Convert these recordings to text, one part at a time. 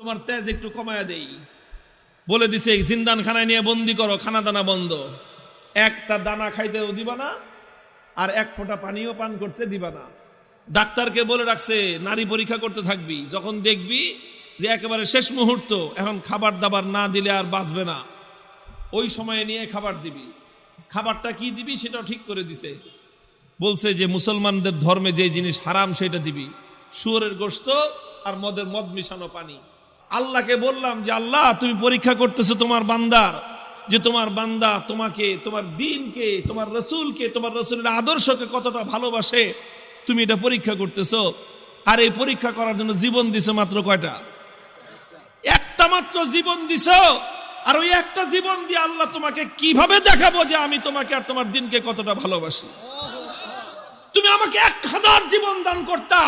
তোমার তেজ একটু কমায়া দেই। বলে দিছে জিন্দান খানায় নিয়ে বন্দি করো, খানা দানা বন্ধ, একটা দানা খাইতেও দিবা না, আর এক ফোঁটা পানিও পান করতে দিবা না। ডাক্তারকে বলে রাখছে নারী পরীক্ষা করতে থাকবি, যখন দেখবি যে একেবারে শেষ মুহূর্ত, এখন খাবার দাবার না দিলে আর বাঁচবে না, ওই সময়ে নিয়ে খাবার দিবি। খাবারটা কি দিবি সেটাও ঠিক করে দিছে। বলছে যে মুসলমানদের ধর্মে যে জিনিস হারাম সেটা দিবি, শুয়োরের গোশত আর মদ মিশানো পানি। আল্লাহকে বললাম যে আল্লাহ, তুমি পরীক্ষা করতেছো তোমার বান্দার, যে তোমার বান্দা তোমাকে, তোমার দ্বীনকে, তোমার রসুলকে, তোমার রসুলের আদর্শকে কতটা ভালোবাসে, তুমি এটা পরীক্ষা করতেছো। আর এই পরীক্ষা করার জন্য জীবন দিছো মাত্র কয়টা? একটা মাত্র জীবন দিছো। আর ওই একটা জীবন দিয়ে আল্লাহ তোমাকে কিভাবে দেখাবো যে আমি তোমাকে আর তোমার দ্বীনকে কতটা ভালোবাসি? তুমি আমাকে 1000 জীবন দান করতা,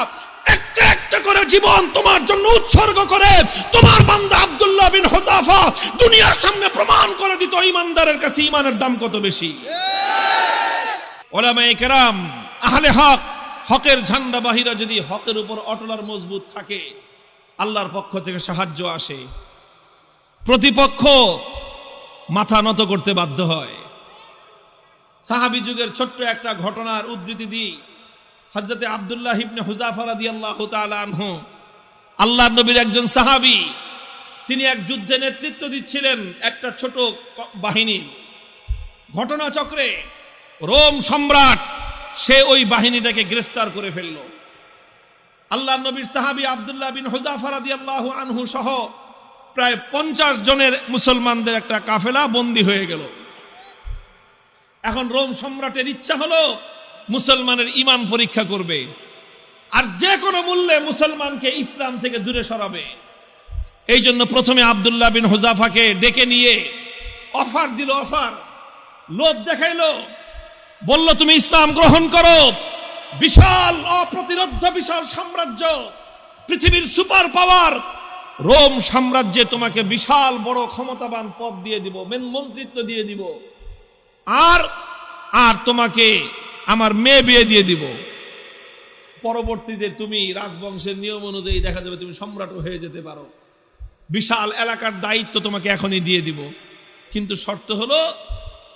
একটা একটা করে জীবন তোমার জন্য উৎসর্গ করে তোমার বান্দা আব্দুল্লাহ বিন হুযাফা দুনিয়ার সামনে প্রমাণ করে দিত ঈমানদারের কাছে ঈমানের দাম কত বেশি। উলামায়ে কেরাম, আহলে হক, হকের ঝান্ডাবাহীরা যদি হকের উপর অটল আর মজবুত থাকে, আল্লাহর পক্ষ থেকে সাহায্য আসে, প্রতিপক্ষ মাথা নত করতে বাধ্য হয়। সাহাবী যুগের ছোট্ট একটা ঘটনার উদ্ধৃতি দিই। হযরতে আব্দুল্লাহ ইবনে হুযাফা রাদিয়াল্লাহু তাআলা আনহু, আল্লাহর নবীর একজন সাহাবী, তিনি এক যুদ্ধে নেতৃত্ব দিচ্ছিলেন একটা ছোট বাহিনীর। ঘটনাচক্রে রোম সম্রাট সে ওই বাহিনীটাকে গ্রেফতার করে ফেলল। আল্লাহর নবীর সাহাবী আব্দুল্লাহ বিন হুযাফা রাদিয়াল্লাহু আনহু সহ প্রায় 50 জনের মুসলমানদের একটা কাফেলা বন্দী হয়ে গেল। এখন রোম সম্রাটের ইচ্ছা হলো মুসলমানের ঈমান পরীক্ষা করবে, আর যে কোনো মূল্যে মুসলমানকে ইসলাম থেকে দূরে সরাবে। এই জন্য প্রথমে আব্দুল্লাহ বিন হুযাফাকে ডেকে নিয়ে অফার দিল, অফার, লোভ দেখাইলো, বলল তুমি ইসলাম গ্রহণ করো, বিশাল অপ্রতিরোধ্য বিশাল সাম্রাজ্য, পৃথিবীর সুপার পাওয়ার রোম সাম্রাজ্যে তোমাকে বিশাল বড় ক্ষমতাবান পদ দিয়ে দিব, মন্ত্রিত্ব দিয়ে দিব, আর আর তোমাকে আমার মেয়ে বিয়ে দিয়ে দিব। পরবর্তীতে তুমি রাজবংশের নিয়ম অনুযায়ী দেখা যাবে তুমি সম্রাটও হয়ে যেতে পারো, বিশাল এলাকার দায়িত্ব তোমাকে এখনই দিয়ে দিব, কিন্তু শর্ত হলো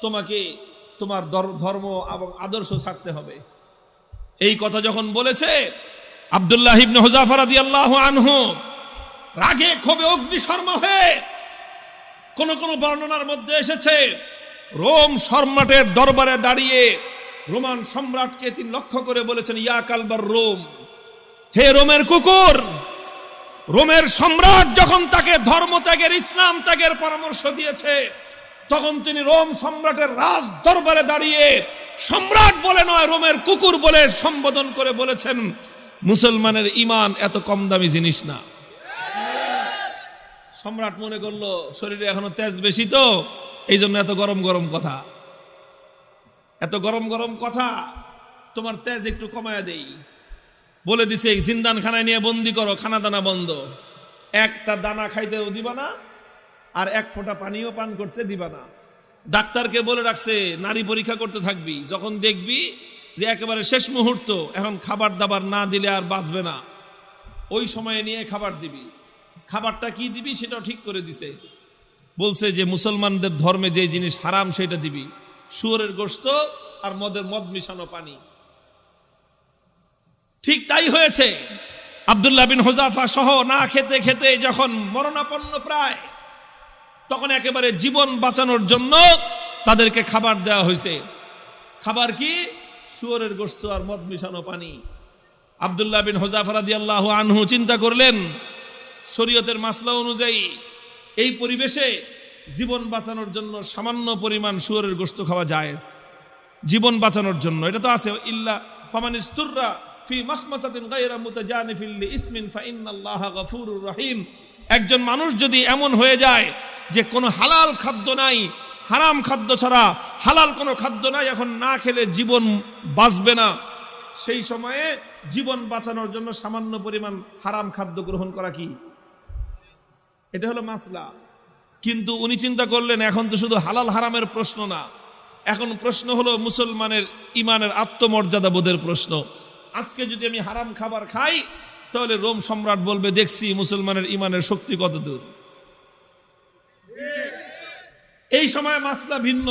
তোমাকে তোমার ধর্ম এবং আদর্শ ছাড়তে হবে। এই কথা যখন বলেছে, আব্দুল্লাহ ইবনে হুযাফা রাদিয়াল্লাহু আনহু রাগে ক্ষোভে অগ্নিশর্মা হয়ে, কোন কোন বর্ণনার মধ্যে এসেছে রোম সম্রাটের দরবারে দাঁড়িয়ে রোমান সম্রাটকে তিনি লক্ষ্য করে বলেছেন, ইয়া কালবার রোম, হে রোমের কুকুর। রোমের সম্রাট যখন তাকে ধর্ম ত্যাগের, ইসলাম ত্যাগের পরামর্শ দিয়েছে, তখন তিনি রোম সম্রাটের রাজ দরবারে দাঁড়িয়ে সম্রাট বলে নয়, রোমের কুকুর বলে সম্বোধন করে বলেছেন, মুসলমানের ঈমান এত কম দামি জিনিস না। সম্রাট মনে করলো শরীরে এখনো তেজ বেশি, তো এই জন্য এত গরম গরম কথা, এত গরম গরম কথা, তোমার তেজ একটু কমায়া দেই। বলে দিছে জিন্দান খানায় নিয়ে বন্দি করো, খানা দানা বন্ধ, একটা দানা খাইতেও দিবা না, আর এক ফোঁটা পানিও পান করতে দিবা না। ডাক্তারকে বলে রাখছে নারী পরীক্ষা করতে থাকবি, যখন দেখবি যে একেবারে শেষ মুহূর্ত, এখন খাবার দাবার না দিলে আর বাঁচবে না, ওই সময়ে নিয়ে খাবার দিবি। খাবারটা কি দিবি সেটাও ঠিক করে দিছে। বলছে যে মুসলমানদের ধর্মে যে জিনিস হারাম সেটা দিবি, শুয়োরের গোশত আর মদ মিশানো পানি। ঠিক তাই হয়েছে। আব্দুল্লাহ বিন হুযাফা সহ না খেতে খেতে যখন মরণাপন্ন প্রায়, তখন একেবারে জীবন বাঁচানোর জন্য তাদেরকে খাবার দেওয়া হয়েছে। খাবার কি? শুয়োরের গোশত আর মদ মিশানো পানি। আব্দুল্লাহ বিন হুযাফা রাদিয়াল্লাহু আনহু চিন্তা করলেন, শরীয়তের মাসলা অনুযায়ী এই পরিবেশে জীবন বাঁচানোর জন্য সামান্য পরিমাণ শুয়োরের গোশত খাওয়া জায়েজ, জীবন বাঁচানোর জন্য। এটা তো আছে, ইল্লা ফামানিস্তুররা ফি মাখমাসাতিন গায়রা মুতাজানিফিল লিইসমিন ফাইন্নাল্লাহা গফুরুর রহিম। একজন মানুষ যদি এমন হয়ে যায় যে কোনো হালাল খাদ্য নাই, হারাম খাদ্য ছাড়া হালাল কোনো খাদ্য নাই, এখন না খেলে জীবন বাঁচবে না, সেই সময়ে জীবন বাঁচানোর জন্য সামান্য পরিমাণ হারাম খাদ্য গ্রহণ করা কি, এটা হলো মাসলা। কিন্তু উনি চিন্তা করলেন এখন তো শুধু হালাল হারামের প্রশ্ন না, এখন প্রশ্ন হলো মুসলমানের ঈমানের আত্মমর্যাদা বোধের প্রশ্ন। আজকে যদি আমি হারাম খাবার খাই, তাহলে রোম সম্রাট বলবে দেখছি মুসলমানের ইমানের শক্তি কত দূর। এই সময় মাসলা ভিন্ন।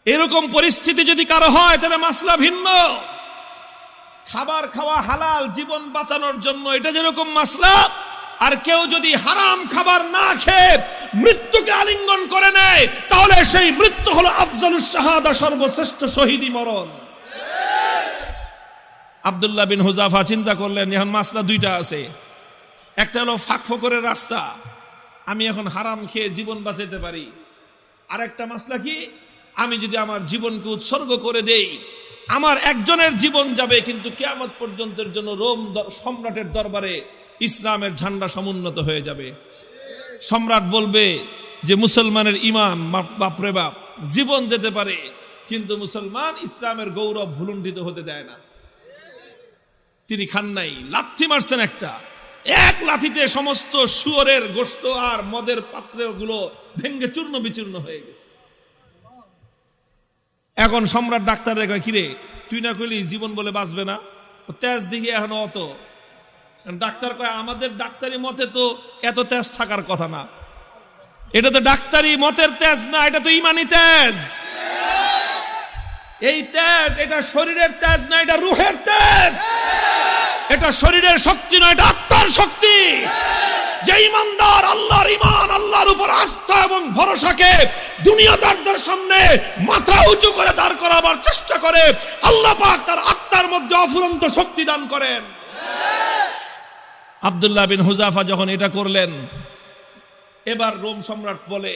এরকম পরিস্থিতি যদি কারো হয় তাহলে মাসলা ভিন্ন। খাবার খাওয়া হালাল জীবন বাঁচানোর জন্য, এটা যেরকম মাসলা, আর কেউ যদি হারাম খাবার না খেয়ে মৃত্যুকে আলিঙ্গন করে নেয় তাহলে সেই মৃত্যু হলো আফজালুস শাহাদা, সর্বশ্রেষ্ঠ শহীদি মরণ। আব্দুল্লাহ বিন হুযাফা চিন্তা করলেন এখন মাসলা দুইটা আছে, একটা হলো ফাঁক ফোকরের রাস্তা, আমি এখন হারাম খেয়ে জীবন বাঁচাতে পারি, আর একটা মাসলা কি, আমি যদি আমার জীবনকে উৎসর্গ করে দেই আমার একজনের জীবন যাবে কিন্তু কিয়ামত পর্যন্তের জন্য রোম সম্রাটের দরবারে ইসলামের ঝান্ডা সমুন্নত হয়ে যাবে। সম্রাট বলবে যে মুসলমানের ইমান বাপরে বাপ, জীবন যেতে পারে কিন্তু মুসলমান ইসলামের গৌরব ভুলুণ্ঠিত হতে দেয় না। তিনি খান নাই, লাথি মারছেন একটা, এক লাথিতে সমস্ত শুয়োরের গোশত আর মদের পাত্রগুলো ভেঙ্গে চূর্ণ বিচূর্ণ হয়ে গেছে। এখন সম্রাট ডাক্তারের কয় কিরে তুই না কইলি জীবন বলে বাঁচবে না, তেজ দিকে এখন অত। ডাক্তার কয় আমাদের ডাক্তারি মতে তো এত তেজ থাকার কথা না, এটা তো ডাক্তারি মতের তেজ না, এটা তো ইমানি তেজ। এই তেজ এটা শরীরের তেজ না, এটা রুহের তেজ। এটা শরীরের শক্তি নয়, এটা আত্মার শক্তি। যে ইমানদার আল্লাহর ইমান, আল্লাহর উপর আস্থা এবং ভরসাকে দুনিয়াদারদের সামনে মাথা উঁচু করে দাঁড় করাবার চেষ্টা করে, আল্লাহ পাক তার আত্মার মধ্যে অফুরন্ত শক্তি দান করেন। আব্দুল্লাহ বিন হুযাফা যখন এটা করলেন, এবার রোম সম্রাট বলে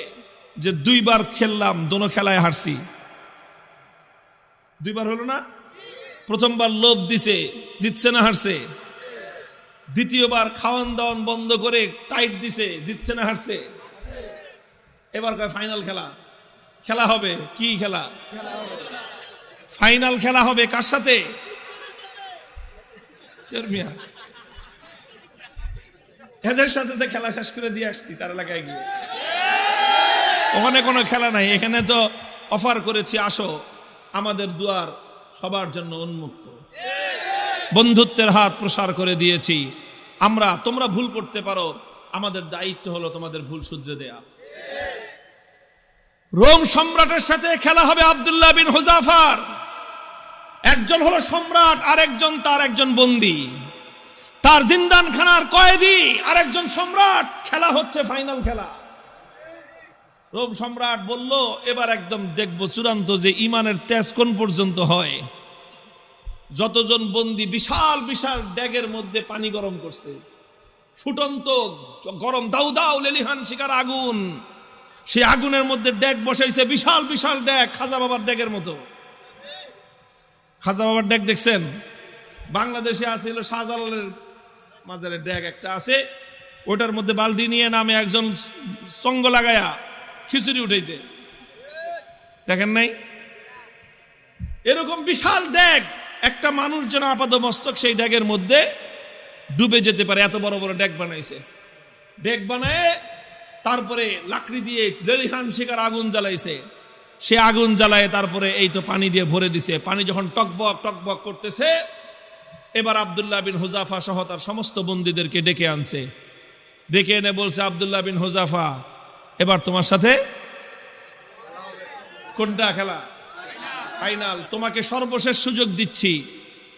যে দুইবার খেললাম, দোনো খেলায় হারছি। দুইবার হলো না, প্রথমবার লোভ দিছে, জিতছে না হারছে। দ্বিতীয়বার খাওয়ান দাওয়ান বন্ধ করে টাইট দিছে, জিতছে না হারছে। এবার কয় ফাইনাল খেলা, খেলা হবে। কি খেলা? ফাইনাল খেলা হবে। কার সাথে? এদের সাথে তো খেলা শেষ করে দিয়ে আসছি তার এলাকায় গিয়ে। ওখানে কোনো খেলা নাই, এখানে তো অফার করেছি আসো, আমাদের দুয়ার সবার জন্য উন্মুক্ত, বন্ধুত্বের হাত প্রসার করে দিয়েছি আমরা। তোমরা ভুল করতে পারো, আমাদের দায়িত্ব হলো তোমাদের ভুল শুধরে দেয়া। রোম সম্রাটের সাথে খেলা হবে আব্দুল্লাহ বিন হুযাফার। একজন হলো সম্রাট, আর একজন তার একজন বন্দী, তার জিন্দানখানার কয়েদি, আর একজন সম্রাট। খেলা হচ্ছে ফাইনাল খেলা। রোম সম্রাট বলল এবার একদম দেখবো চূড়ান্ত যে ইমানের তেজ কোন পর্যন্ত হয়। যতজন বন্দী বিশাল বিশাল ড্যাগের মধ্যে পানি গরম করছে, ফুটন্ত গরম দাউ দাউ লেলিহান শিকার আগুন, সেই আগুনের মধ্যে ড্যাগ বসাইছে, বিশাল বিশাল ড্যাগ, খাজা বাবার ড্যাগের মতো। খাজা বাবার ড্যাগ দেখছেন? বাংলাদেশে আছে হলো শাহজালালের মাজারের ড্যাগ একটা আছে, ওটার মধ্যে বালতি নিয়ে নামে একজন সঙ্গ লাগায়া খিচুড়ি উঠাইতে, দেখেন নাই? এরকম বিশাল ড্যাগ, একটা মানুষ যেন আপাত মস্তক সেই ড্যাগের মধ্যে ডুবে যেতে পারে, এত বড় বড় ড্যাগ বানাইছে। ড্যাগ বানায় তারপরে লাকড়ি দিয়ে লেলিহান শিকার আগুন জ্বালাইছে, সে আগুন জ্বালায় তারপরে এই তো পানি দিয়ে ভরে দিছে। পানি যখন টকবক টকবক করতেছে, এবার আব্দুল্লাহ বিন হুযাফা সহ তার সমস্ত বন্দীদেরকে ডেকে আনছে। ডেকে এনে বলছে, আব্দুল্লাহ বিন হুযাফা এবার তোমার সাথে কোনটা খেলা? ফাইনাল। তোমাকে সর্বশেষ সুযোগ দিচ্ছি,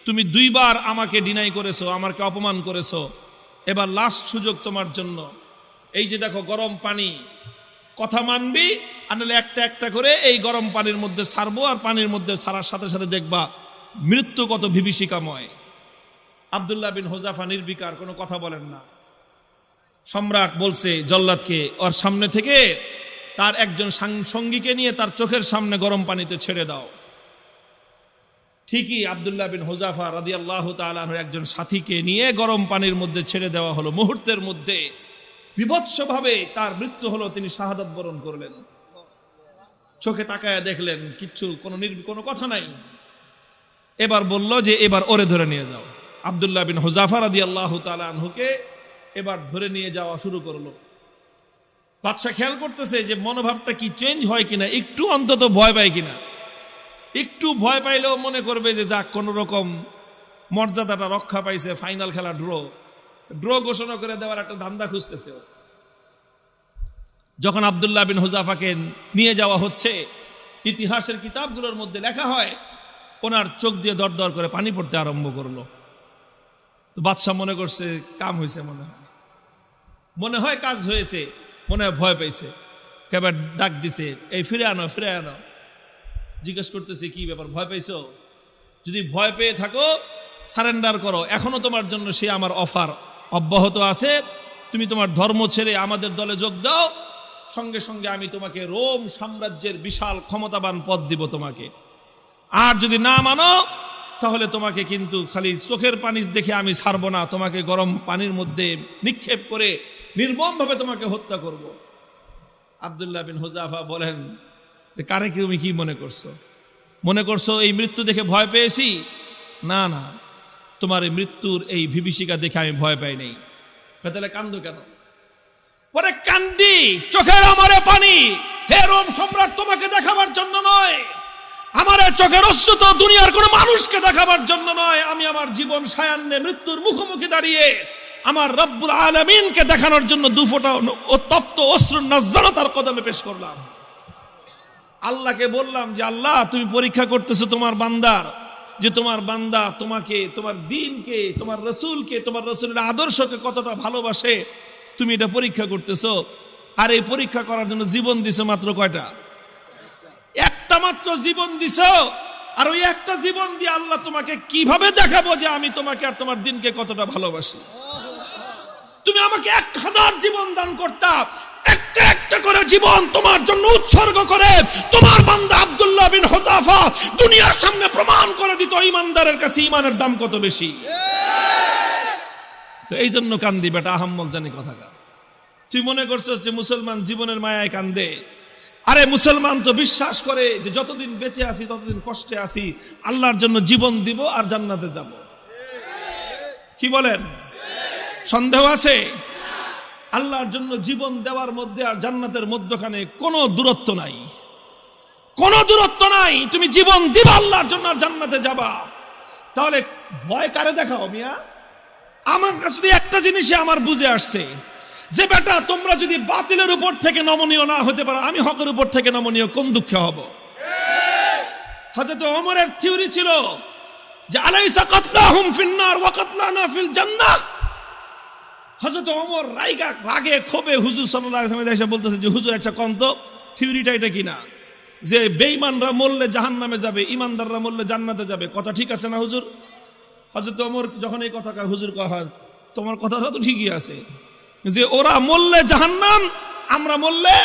তুমি দুইবার আমাকে ডিনাই করেছো, আমাকে অপমান করেছো, এবার লাস্ট সুযোগ তোমার জন্য। এই যে দেখো গরম পানি, কথা মানবি আর নাহলে একটা একটা করে এই গরম পানির মধ্যে ছাড়বো, আর পানির মধ্যে ছাড়ার সাথে সাথে দেখবা মৃত্যু কত বিভীষিকাময়। আব্দুল্লাহ বিন হুযাফা নির্বিকার, কোনো কথা বলেন না। সম্রাট বলছে জল্লাদকে ওর সামনে থেকে তার একজন সঙ্গীকে নিয়ে তার চোখের সামনে গরম পানিতে ছেড়ে দাও। ঠিকই আব্দুল্লাহ বিন হুযাফা রাদিয়াল্লাহু তাআলা আনহু একজন সাথীকে নিয়ে গরম পানির মধ্যে ছেড়ে দেওয়া হলো। মুহূর্তের মধ্যে বিভৎসভাবে তার মৃত্যু হলো, তিনি শাহাদাত বরণ করলেন। চোখে তাকায় দেখলেন কিচ্ছু, কোনো কথা নাই। এবার বলল যে এবার ওরে ধরে নিয়ে যাও। আব্দুল্লাহ বিন হুযাফা রাদিয়াল্লাহু তাআলা আনহুকে এবার ধরে নিয়ে যাওয়া শুরু করলো। বাদশা খেয়াল করতেছে যে মনোভাবটা কি চেঞ্জ হয় কিনা, একটু অন্তত ভয় পায় কিনা। একটু ভয় পাইলেও মনে করবে যে যাক কোন রকম মর্যাদাটা রক্ষা পাইছে, ফাইনাল খেলা ড্র ঘোষণা করে দেওয়ার একটা ধান্দা খুঁজতেছে। যখন আব্দুল্লাহ বিন হুযাফাকে নিয়ে যাওয়া হচ্ছে, ইতিহাসের কিতাবগুলোর মধ্যে লেখা হয় ওনার চোখ দিয়ে দরদর করে পানি পড়তে আরম্ভ করলো। তো বাদশাহ মনে করছে কাম হয়েছে, মনে হয় কাজ হয়েছে, মনে হয় ভয় পাইছে, কেবল ডাক দিছে, এই ফিরে আনো। জিজ্ঞেস করতেছে কি ব্যাপার, ভয় পাইছো? যদি ভয় পেয়ে থাকো সারেন্ডার করো, এখনো তোমার জন্য সে আমার অফার অব্যাহত আছে, তুমি তোমার ধর্ম ছেড়ে আমাদের দলে যোগ দাও, সঙ্গে সঙ্গে আমি তোমাকে রোম সাম্রাজ্যের বিশাল ক্ষমতাবান পদ দিব তোমাকে। আর যদি না মানো তাহলে তোমাকে কিন্তু খালি চোখের পানি দেখে আমি ছাড়বো না, তোমাকে গরম পানির মধ্যে নিক্ষেপ করে নির্মমভাবে তোমাকে হত্যা করব। আব্দুল্লাহ বিন হুযাফা বলেন, কারে তুমি কি মনে করছো এই মৃত্যু দেখে ভয় পেয়েছি? না, তোমার এই মৃত্যুর এই বিভীষিকা দেখে আমি ভয় পাই নাই। তাহলে কান্দো কেন? পরে কান্দি, চোখের আমারে পানি, হে রোম সম্রাট, তোমাকে দেখাবার জন্য নয়, আমার চোখের অশ্রু তো দুনিয়ার কোন মানুষকে দেখাবার জন্য নয়, আমি আমার জীবন সায়ান্নে মৃত্যুর মুখোমুখি দাঁড়িয়ে আমার রব্বুল আলামিনকে দেখানোর জন্য দুফোঁটা তপ্ত অশ্রুর নজরানা তার কদমে পেশ করলাম। আল্লাহকে বললাম যে আল্লাহ, তুমি পরীক্ষা করতেছো তোমার বান্দার, যে তোমার বান্দা তোমাকে, তোমার দ্বীনকে, তোমার রাসূলকে, তোমার রাসূলের আদর্শকে কতটা ভালোবাসে, তুমি এটা পরীক্ষা করতেছো। আর এই পরীক্ষা করার জন্য জীবন দিছো মাত্র কয়টা? একটা মাত্র জীবন দিছো। আর ওই একটা জীবন দিয়ে আল্লাহ তোমাকে কিভাবে দেখাবো যে আমি তোমাকে আর তোমার দ্বীনকে কতটা ভালোবাসি? তুমি আমাকে 1000 জীবন দান করতা, একটা একটা করে জীবন তোমার জন্য উৎসর্গ করে তোমার বান্দা আব্দুল্লাহ বিন হুযাফা দুনিয়ার সামনে প্রমাণ করে দিত ঈমানদারের কাছে ঈমানের দাম কত বেশি। তো এই জন্য কান্দি বেটা, আহাম্মক জানি কথাটা। তুই মনে করছিস যে মুসলমান জীবনের মায়ায় কান্দে? আরে মুসলমান তো বিশ্বাস করে যে যতদিন বেঁচে আছি ততদিন কষ্টে আছি, আল্লাহর জন্য জীবন দিব আর জান্নাতে যাব। কি বলেন? সন্দেহ আছে? আল্লাহর জন্য জীবন দেওয়ার মধ্যে আর জান্নাতের মধ্যখানে কোনো দূরত্ব নাই, কোনো দূরত্ব নাই। তুমি জীবন দিবা আল্লাহর জন্য আর জান্নাতে যাবা। তাহলে ভয় কারে দেখাও মিয়া? আমার কাছে একটা জিনিসই আমার বুঝে আসছে, যে বেটা তোমরা যদি বাতিলের উপর থেকে নমনীয় না হতে পারো, আমি হকের উপর থেকে নমনীয় কোন দুঃখে হব? হযরত ওমরের থিওরি ছিল যে আলাইসা কাতলাহুম ফিন্নার ওয়া কাতলানা ফিল জান্নাহ। হযরত ওমর রাগে ক্ষোভে হুজুর সাল্লাল্লাহু আলাইহি ওয়াসাল্লাম এসে বলতেছে যে হুজুর আচ্ছা কোন তো থিওরিটা এটা কিনা, যে বেঈমানরা মরলে জাহান্নামে যাবে, ঈমানদাররা মরলে জান্নাতে যাবে, কথা ঠিক আছে না হুজুর? হযরত ওমর যখন এই কথা কয়, হুজুর কয় তোমার কথাটা তো ঠিকই আছে, যে ওরা মরলে জাহান্নাম, আমরা মরলে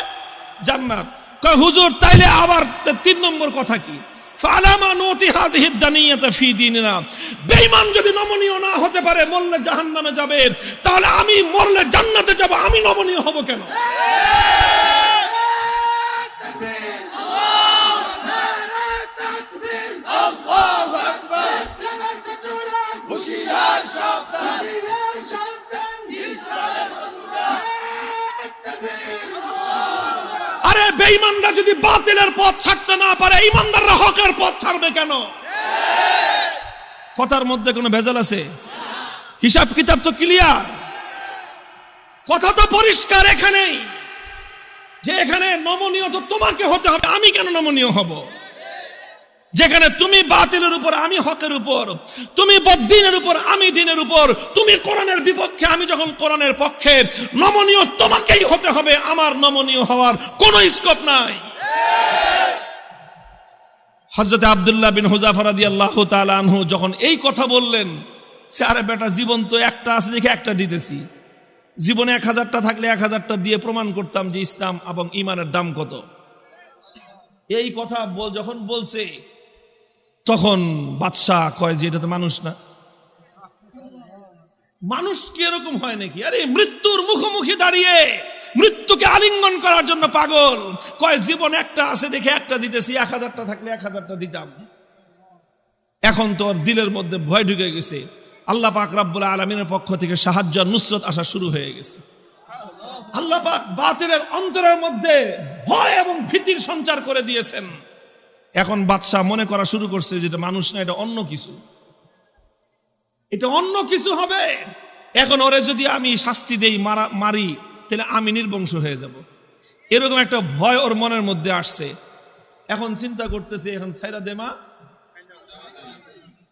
জান্নাত। কয় হুজুর তাইলে আবার 3 নম্বর কথা কি? ফালামা নুতি হাযিহি দানিয়াতা ফি দীনিনা। বেঈমান যদি নমনীয় না হতে পারে, মরলে জাহান্নামে যাবে, তাহলে আমি মরলে জান্নাতে যাব, আমি নমনীয় হব কেন? আল্লাহু আকবার। হুশিয়ার সাবধান, আরে বেঈমানরা যদি বাতিলের পথ ছাড়তে না পারে, ঈমানদাররা হকের পথ ছাড়বে কেন? কথার মধ্যে কোনো ভেজাল আছে? হিসাব কিতাব তো ক্লিয়ার, কথা তো পরিষ্কার এখানেই, যে এখানে নমনীয় তো তোমাকে হতে হবে, আমি কেন নমনীয় হব? যেখানে তুমি বাতিলের উপর, আমি হকের উপর, তুমি বদ্দীনের উপর, আমি দ্বীনের উপর, তুমি কোরআনের বিপক্ষে, আমি যখন কোরআনের পক্ষে, নমনীয় তোমাকেই হতে হবে, আমার নমনীয় হওয়ার কোনো স্কোপ নাই। হযরত আব্দুল্লাহ বিন হুযাফা রাদিয়াল্লাহু তাআলা আনহু যখন এই কথা বললেন, সে আরে বেটা জীবন তো একটা আছে দেখে একটা দিতেছি, জীবনে 1000টা থাকলে 1000টা দিয়ে প্রমাণ করতাম যে ইসলাম এবং ঈমানের দাম কত। এই কথা যখন বলছে তখন বাদশাহ কয় যে এটা তো মানুষ না, মানুষ কি এরকম হয় নাকি? আরে মৃত্যুর মুখোমুখি দাঁড়িয়ে মৃত্যুকে আলিঙ্গন করার জন্য পাগল। কয় জীবন একটা আছে দেখে একটা দিতেছি, 1000টা থাকলে 1000টা দিতাম। এখন তো ওর দিলের মধ্যে ভয় ঢুকে গেছে, আল্লাহ পাক রব্বুল আলামিনের পক্ষ থেকে সাহায্য আর নুসরত আসা শুরু হয়ে গেছে। আল্লাহ পাক বাতিলের অন্তরের মধ্যে ভয় এবং ভীতির সঞ্চার করে দিয়েছেন। এখন বাদশাহ মনে করা শুরু করছে যেটা মানুষ না, এটা অন্য কিছু। এটা অন্য কিছু হবে। এখন ওরে যদি আমি শাস্তি দেই, মারি, তাহলে আমি নির্বংশ হয়ে যাব, এরকম একটা ভয় ওর মনের মধ্যে আসছে। এখন চিন্তা করতেছে, এখন ছাইরা দে মা,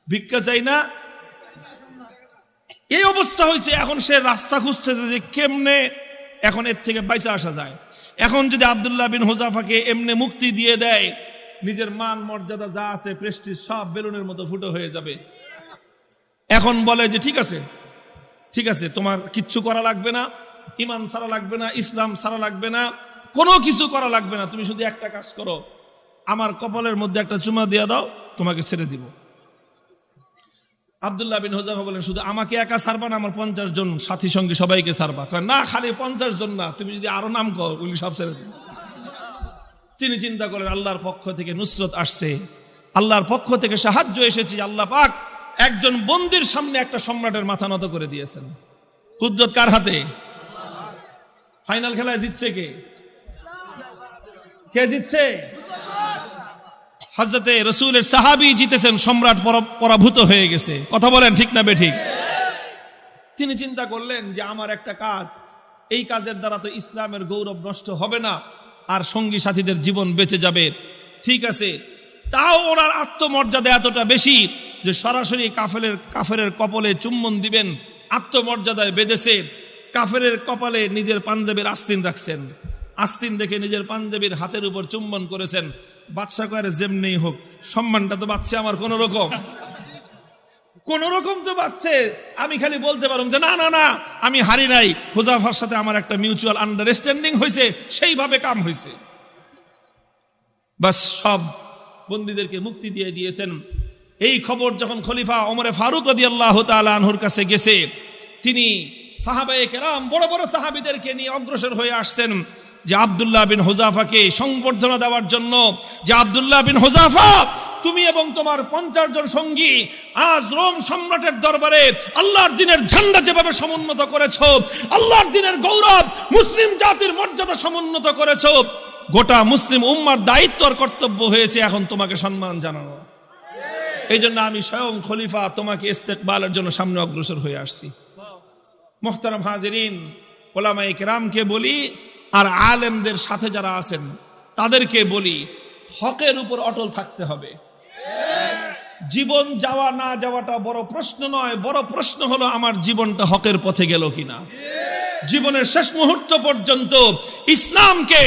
ভিক্ষা চাই না, এই অবস্থা হয়েছে। এখন সে রাস্তা খুঁজতেছে যে কেমনে এখন এর থেকে বাইচা আসা যায়। এখন যদি আব্দুল্লাহ বিন হুযাফাকে এমনি মুক্তি দিয়ে দেয়, নিজের মান মর্যাদা যা আছে, প্রেস্টিজ সব বেলুনের মতো ফুটো হয়ে যাবে। এখন বলে যে ঠিক আছে, ঠিক আছে, তোমার কিচ্ছু করা লাগবে না, ইমান ছাড়া লাগবে না, ইসলাম ছাড়া লাগবে না, কোনো কিছু করা লাগবে না, তুমি শুধু একটা কাজ করো, আমার কপালের মধ্যে একটা চুমা দিয়ে দাও, তোমাকে ছেড়ে দিব। আব্দুল্লাহ বিন হুযাফা বলেন, শুধু আমাকে একা ছাড়বা না, আমার 50 জন সাথী সঙ্গী সবাইকে ছাড়বা। কয় না, খালি 50 জন না, তুমি যদি আরো নাম কর, উনি সব ছেড়ে দিন। তিনি চিন্তা করেন, আল্লাহর পক্ষ থেকে নুসরত আসছে, আল্লাহর পক্ষ থেকে সাহায্য এসেছে। আল্লাহ পাক একজন বন্দির সামনে একটা সম্রাটের মাথা নত করে দিয়েছেন। কুদরত কার হাতে? ফাইনাল খেলায় জিতছে কে? কে জিতছে? হযরতে রাসূলের সাহাবী জিতেছেন, সম্রাট পরাভূত হয়ে গেছে। কথা বলেন ঠিক না বেঠিক? তিনি চিন্তা করলেন যে আমার একটা কাজ, এই কাজের দ্বারা তো ইসলামের গৌরব নষ্ট হবে না, আর সঙ্গী সাথীদের জীবন বেঁচে যাবে। ঠিক আছে, তাও ওনার আত্মমর্যাদা এতটা বেশি যে সরাসরি কাফেরের কপালে চুম্বন দিবেন, আত্মমর্যাদায় বেঁধেছে। কাফেরের কপালে নিজের পাঞ্জাবির আস্তিন রাখছেন, আস্তিন দেখে নিজের পাঞ্জাবির হাতের উপর চুম্বন করেছেন। বাদশা কয়, যেমনি হোক সম্মানটা তো বাঁচছে আমার, কোন রকম তো বাঁচছে। আমি খালি বলতে পারলাম যে না না না, আমি হারি নাই, হুযাফার সাথে আমার একটা মিউচুয়াল আন্ডারস্ট্যান্ডিং হয়েছে, সেইভাবে কাম হয়েছে। বাস সব বন্দীদেরকে মুক্তি দিয়ে দিয়েছেন। এই খবর যখন খলিফা ওমরে ফারুক রাদিয়াল্লাহু তাআলা আনহুর কাছে গেছে, তিনি সাহাবায়ে কেরাম বড় বড় সাহাবীদেরকে নিয়ে অগ্রসর হয়ে আসছেন যে আব্দুল্লাহ বিন হুযাফাকে সংবর্ধনা দেওয়ার জন্য, যে আব্দুল্লাহ বিন হুযাফা, তুমি এবং তোমার 50 জন সঙ্গী আজ রোম সম্রাটের দরবারে আল্লাহর দ্বীনের ঝান্ডা যেভাবে সমুন্নত করেছো, আল্লাহর দ্বীনের গৌরব, মুসলিম জাতির মর্যাদা সমুন্নত করেছো, গোটা মুসলিম উম্মার দায়িত্ব আর কর্তব্য হয়েছে এখন তোমাকে সম্মান জানানো। এই জন্য আমি স্বয়ং খলিফা তোমাকে ইস্তেকবালের জন্য সামনে অগ্রসর হয়ে আসছি। মুহতারাম হাজিরিন, উলামায়ে কেরামকে বলি, আর আলেমদের সাথে যারা আছেন তাদেরকে বলি, হকের উপর অটল থাকতে হবে। জীবন যাওয়া না যাওয়াটা বড় প্রশ্ন নয়, বড় প্রশ্ন হলো আমার জীবনটা হকের পথে গেল কিনা। জীবনের শেষ মুহূর্ত পর্যন্ত ইসলামকে,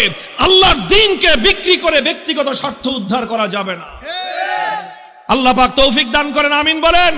আল্লাহর দ্বীনকে বিক্রি করে ব্যক্তিগত স্বার্থ উদ্ধার করা যাবে না। আল্লাহ পাক তৌফিক দান করেন, আমিন বলেন।